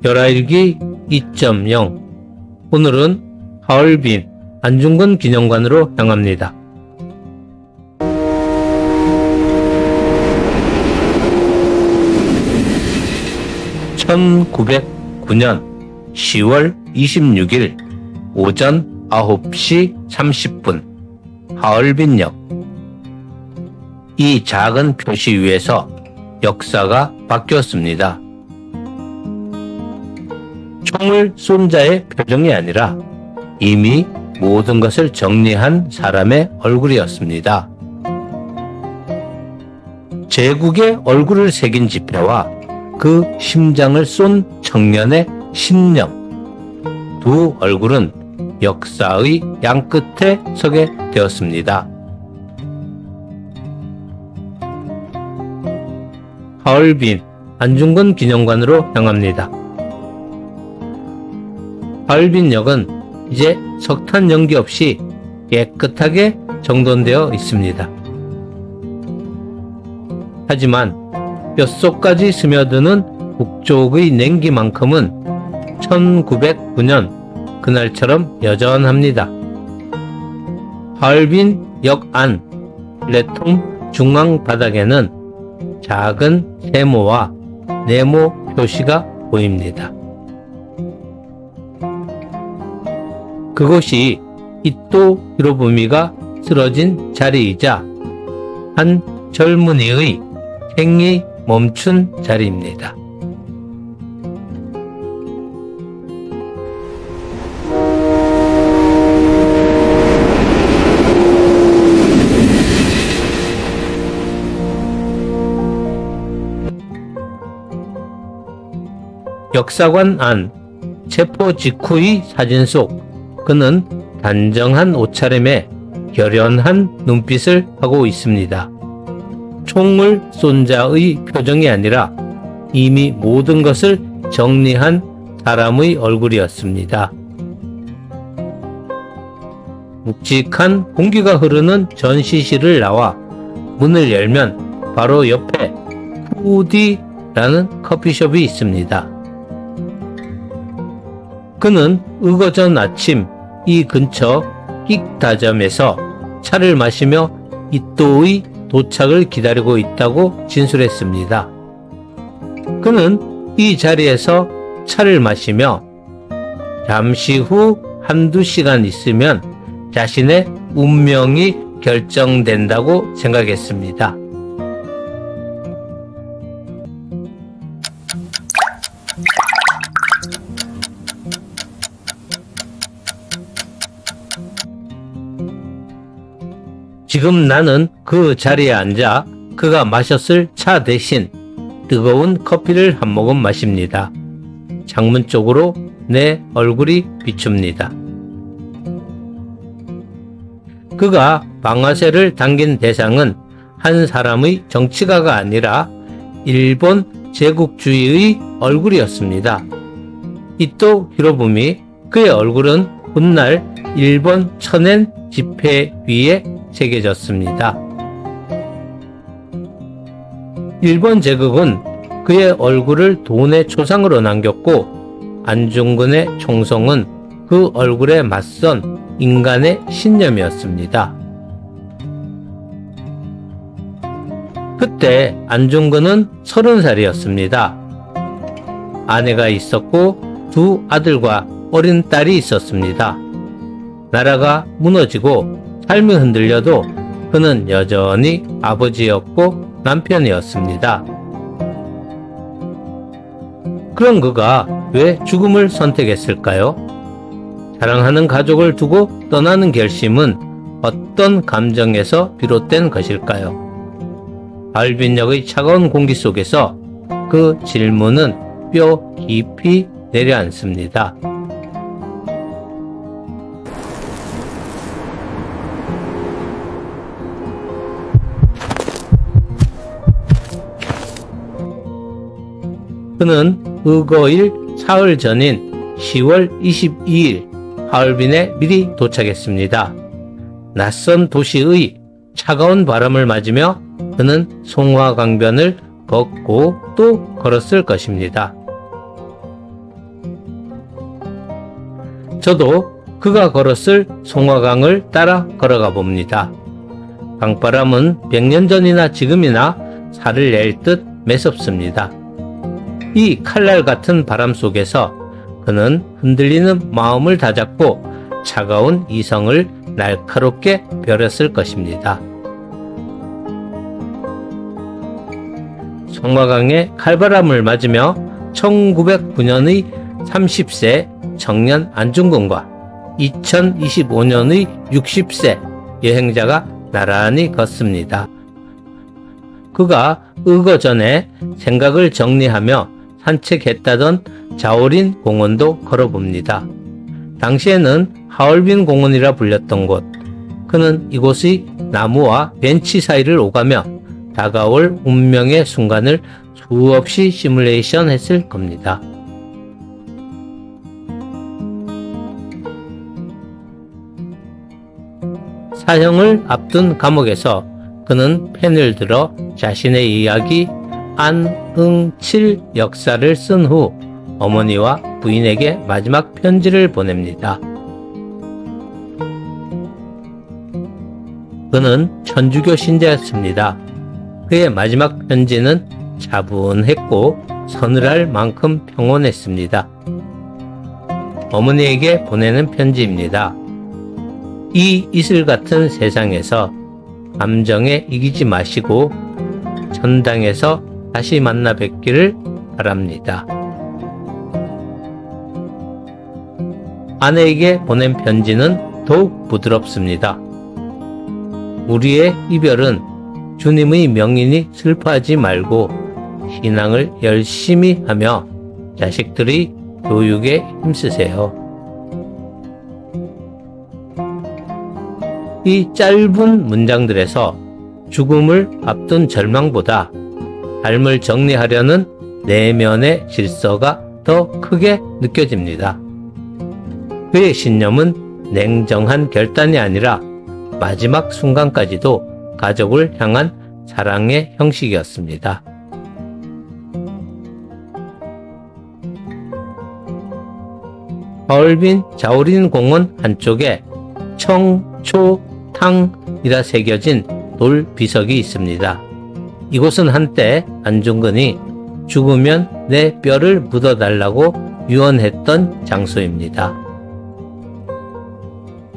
열하일기 2.0. 오늘은 하얼빈 안중근 기념관으로 향합니다. 1909년 10월 26일 오전 9시 30분 하얼빈역. 이 작은 표시 위에서 역사가 바뀌었습니다. 총을 쏜 자의 표정이 아니라 이미 모든 것을 정리한 사람의 얼굴이었습니다. 제국의 얼굴을 새긴 지폐와 그 심장을 쏜 청년의 신념, 두 얼굴은 역사의 양끝에 서게 되었습니다. 하얼빈 안중근 기념관으로 향합니다. 하얼빈역은 이제 석탄 연기 없이 깨끗하게 정돈되어 있습니다. 하지만 뼛속까지 스며드는 북쪽의 냉기만큼은 1909년 그날처럼 여전합니다. 하얼빈 역 안 플랫폼 중앙 바닥에는 작은 세모와 네모 표시가 보입니다. 그곳이 이토 히로부미가 쓰러진 자리이자 한 젊은이의 생이 멈춘 자리입니다. 역사관 안 체포 직후의 사진 속 그는 단정한 옷차림에 결연한 눈빛을 하고 있습니다. 총을 쏜 자의 표정이 아니라 이미 모든 것을 정리한 사람의 얼굴이었습니다. 묵직한 공기가 흐르는 전시실을 나와 문을 열면 바로 옆에 푸디라는 커피숍이 있습니다. 그는 의거전 아침 이 근처 끽다점에서 차를 마시며 이토의 도착을 기다리고 있다고 진술했습니다. 그는 이 자리에서 차를 마시며 잠시 후 한두 시간 있으면 자신의 운명이 결정된다고 생각했습니다. 지금 나는 그 자리에 앉아 그가 마셨을 차 대신 뜨거운 커피를 한 모금 마십니다. 창문 쪽으로 내 얼굴이 비춥니다. 그가 방아쇠를 당긴 대상은 한 사람의 정치가가 아니라 일본 제국주의의 얼굴이었습니다. 이토 히로부미, 그의 얼굴은 훗날 일본 천엔 지폐 위에 새겨졌습니다. 일본 제국은 그의 얼굴을 돈의 초상으로 남겼고 안중근의 총성은 그 얼굴에 맞선 인간의 신념이었습니다. 그때 안중근은 30살이었습니다. 아내가 있었고 두 아들과 어린 딸이 있었습니다. 나라가 무너지고 삶이 흔들려도 그는 여전히 아버지였고 남편이었습니다. 그런 그가 왜 죽음을 선택했을까요? 사랑하는 가족을 두고 떠나는 결심은 어떤 감정에서 비롯된 것일까요? 하얼빈역의 차가운 공기 속에서 그 질문은 뼈 깊이 내려앉습니다. 그는 의거일 사흘 전인 10월 22일 하얼빈에 미리 도착했습니다. 낯선 도시의 차가운 바람을 맞으며 그는 송화강변을 걷고 또 걸었을 것입니다. 저도 그가 걸었을 송화강을 따라 걸어가 봅니다. 강바람은 100년 전이나 지금이나 살을 낼 듯 매섭습니다. 이 칼날 같은 바람 속에서 그는 흔들리는 마음을 다잡고 차가운 이성을 날카롭게 벼렸을 것입니다. 송화강의 칼바람을 맞으며 1909년의 30세 청년 안중근과 2025년의 60세 여행자가 나란히 걷습니다. 그가 의거 전에 생각을 정리하며 산책했다던 자오린 공원도 걸어봅니다. 당시에는 하얼빈 공원이라 불렸던 곳. 그는 이곳의 나무와 벤치 사이를 오가며 다가올 운명의 순간을 수없이 시뮬레이션 했을 겁니다. 사형을 앞둔 감옥에서 그는 펜을 들어 자신의 이야기 안응칠 역사를 쓴 후 어머니와 부인에게 마지막 편지를 보냅니다. 그는 천주교 신자였습니다. 그의 마지막 편지는 차분했고 서늘할 만큼 평온했습니다. 어머니에게 보내는 편지입니다. 이 이슬 같은 세상에서 감정에 이기지 마시고 천당에서 다시 만나 뵙기를 바랍니다. 아내에게 보낸 편지는 더욱 부드럽습니다. 우리의 이별은 주님의 명인이 슬퍼하지 말고 신앙을 열심히 하며 자식들의 교육에 힘쓰세요. 이 짧은 문장들에서 죽음을 앞둔 절망보다 삶을 정리하려는 내면의 질서가 더 크게 느껴집니다. 그의 신념은 냉정한 결단이 아니라 마지막 순간까지도 가족을 향한 사랑의 형식이었습니다. 하얼빈 자오린 공원 한쪽에 청초탕이라 새겨진 돌 비석이 있습니다. 이곳은 한때 안중근이 죽으면 내 뼈를 묻어달라고 유언했던 장소입니다.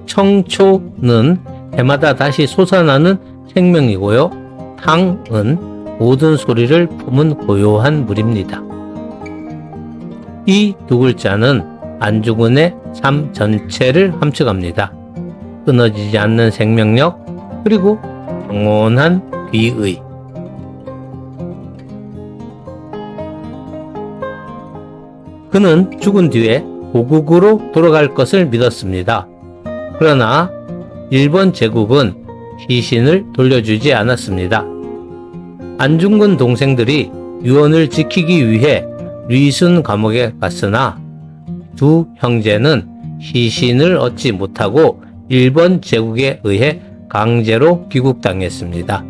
청초는 해마다 다시 솟아나는 생명이고요. 탕은 모든 소리를 품은 고요한 물입니다. 이 두 글자는 안중근의 삶 전체를 함축합니다. 끊어지지 않는 생명력, 그리고 영원한 귀의. 그는 죽은 뒤에 고국으로 돌아갈 것을 믿었습니다. 그러나 일본 제국은 시신을 돌려주지 않았습니다. 안중근 동생들이 유언을 지키기 위해 리순 감옥에 갔으나 두 형제는 시신을 얻지 못하고 일본 제국에 의해 강제로 귀국당했습니다.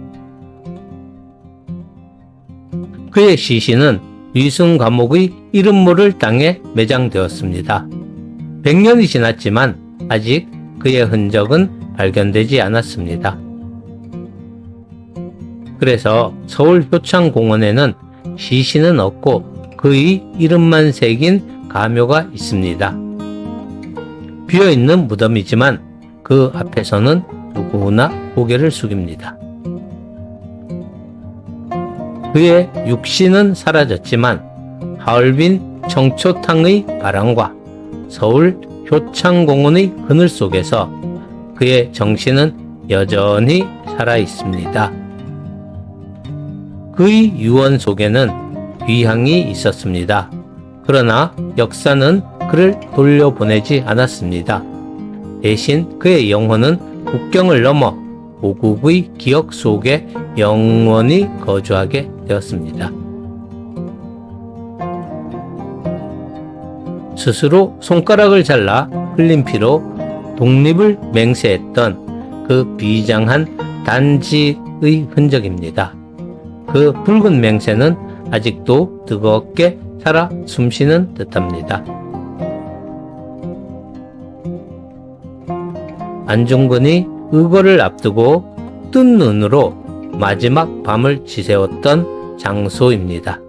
그의 시신은 리순 감옥의 이름 모를 땅에 매장되었습니다. 100년이 지났지만 아직 그의 흔적은 발견되지 않았습니다. 그래서 서울 효창공원에는 시신은 없고 그의 이름만 새긴 가묘가 있습니다. 비어있는 무덤이지만 그 앞에서는 누구나 고개를 숙입니다. 그의 육신은 사라졌지만 하얼빈 청초탕의 바람과 서울 효창공원의 그늘 속에서 그의 정신은 여전히 살아 있습니다. 그의 유언 속에는 귀향이 있었습니다. 그러나 역사는 그를 돌려보내지 않았습니다. 대신 그의 영혼은 국경을 넘어 고국의 기억 속에 영원히 거주하게 되었습니다. 스스로 손가락을 잘라 흘린 피로 독립을 맹세했던 그 비장한 단지의 흔적입니다. 그 붉은 맹세는 아직도 뜨겁게 살아 숨쉬는 듯합니다. 안중근이 의거를 앞두고 뜬 눈으로 마지막 밤을 지새웠던 장소입니다.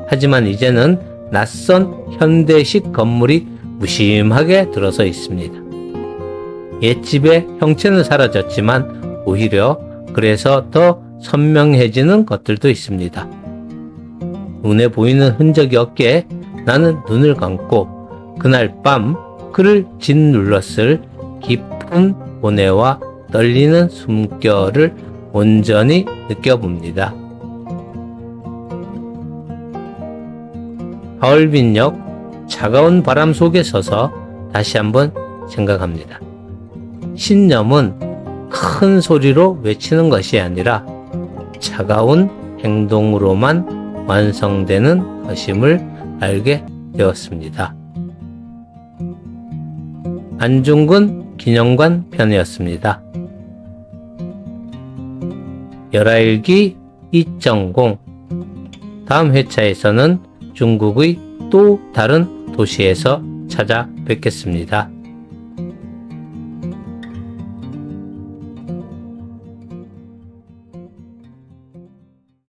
하지만 이제는 낯선 현대식 건물이 무심하게 들어서 있습니다. 옛집의 형체는 사라졌지만 오히려 그래서 더 선명해지는 것들도 있습니다. 눈에 보이는 흔적이 없게 나는 눈을 감고 그날 밤 그를 짓눌렀을 깊은 고뇌와 떨리는 숨결을 온전히 느껴봅니다. 하얼빈역 차가운 바람 속에 서서 다시 한번 생각합니다. 신념은 큰 소리로 외치는 것이 아니라 차가운 행동으로만 완성되는 것임을 알게 되었습니다. 안중근 기념관 편이었습니다. 열하일기 2.0 다음 회차에서는 중국의 또 다른 도시에서 찾아뵙겠습니다.